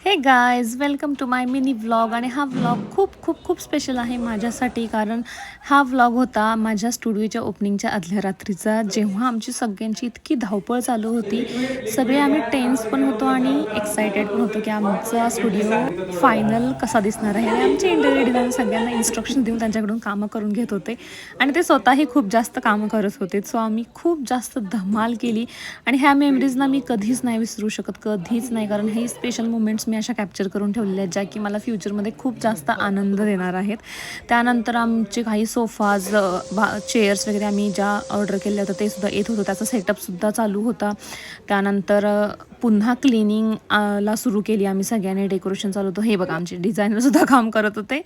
हे guys, welcome to my mini vlog. आणि हा व्लॉग खूप खूप खूप स्पेशल आहे माझ्यासाठी, कारण हा व्लॉग होता माझ्या स्टुडिओच्या ओपनिंगच्या आदल्या रात्रीचा, जेव्हा आमची सगळ्यांची इतकी धावपळ चालू होती. सगळे आम्ही टेन्स पण होतो आणि एक्सायटेड पण होतो की आमचा स्टुडिओ फायनल कसा दिसणार आहे. आणि आमचे इंटेरियर डिझायनर सगळ्यांना इन्स्ट्रक्शन देऊन त्यांच्याकडून कामं करून घेत होते आणि ते स्वतःही खूप जास्त कामं करत होते. सो आम्ही खूप जास्त धमाल केली आणि ह्या मेमरीजना मी कधीच नाही विसरू शकत, कधीच नाही. कारण हे स्पेशल मोमेंट्स मी अशा कॅप्चर करून ठेवलेल्या आहेत, ज्या की मला फ्युचरमध्ये खूप जास्त आनंद देणार आहेत. त्यानंतर आमचे काही सोफाज, चेअर्स वगैरे आम्ही ज्या ऑर्डर केल्या होत्या ते सुद्धा येत होतं, त्याचा सेटअपसुद्धा चालू होता. त्यानंतर पुन्हा क्लिनिंग ला सुरू केली आम्ही सगळ्यांनी, डेकोरेशन चालू होतं. हे बघा, आमचे डिझायनरसुद्धा काम करत होते.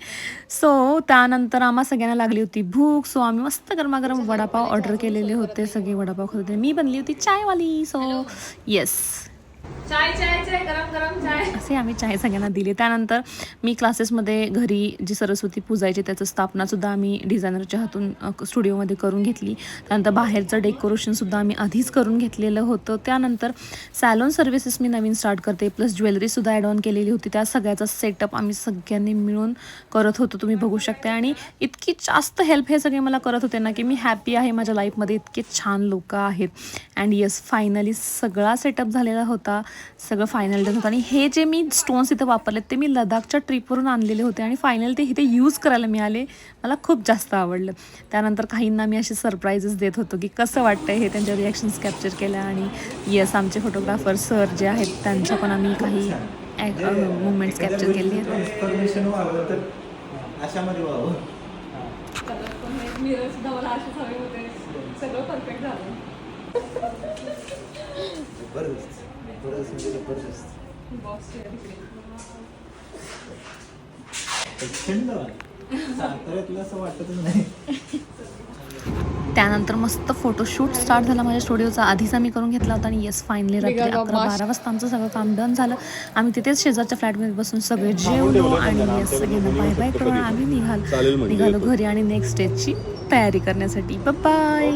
सो त्यानंतर आम्हा सगळ्यांना लागली होती भूक. सो आम्ही मस्त गरमागरम वडापाव ऑर्डर केलेले होते. सगळे वडापाव खात होते. मी बनली होती चायवाली. सो येस, चाय चाय चाय, गरम गरम चाय. असे आम्ही चाय सगळ्यांना दिले. त्यानंतर मी क्लासेसमध्ये घरी जी सरस्वती पूजायची त्याचं स्थापनासुद्धा आम्ही डिझायनरच्या हातून स्टुडिओमध्ये करून घेतली. त्यानंतर बाहेरचं डेकोरेशनसुद्धा आम्ही आधीच करून घेतलेलं होतं. त्यानंतर सॅलोन सर्व्हिसेस मी नवीन स्टार्ट करते, प्लस ज्वेलरीसुद्धा ॲड ऑन केलेली होती. त्या सगळ्याचा सेटअप आम्ही सगळ्यांनी मिळून करत होतो, तुम्ही बघू शकता. आणि इतकी जास्त हेल्प हे सगळे मला करत होते ना, की मी हॅपी आहे. माझ्या लाईफमध्ये इतके छान लोक आहेत. अँड येस, फायनली सगळा सेटअप झालेला होता, सगळं फायनल डन होतं. आणि हे जे मी स्टोन्स इथं वापरलेत ते मी लडाखच्या ट्रिपवरून आणलेले होते आणि फायनल ते इथे यूज करायला मिळाले. मला खूप जास्त आवडलं. त्यानंतर काहींना मी असे सरप्राईजेस देत होतो की कसं वाटतं हे, त्यांच्या रिॲक्शन्स कॅप्चर केल्या. आणि येस, आमचे फोटोग्राफर सर जे आहेत त्यांच्या पण आम्ही काही मुवमेंट्स कॅप्चर केले आहेत. सगळं परफेक्ट झालं. त्यानंतर मस्त फोटोशूट स्टार्ट झाला माझ्या स्टुडिओचा. आधीच आम्ही करून घेतला होता. आणि येस, फायनली रात्री 11-12 वाजता आमचं सगळं काम डन झालं. आम्ही तिथेच शेजारच्या फ्लॅटमध्ये बसून सगळे जेवलो आणि येस, सगळ्यांना बाय बाय करून आम्ही निघालो घरी आणि नेक्स्ट डेची तयारी करण्यासाठी. बाय.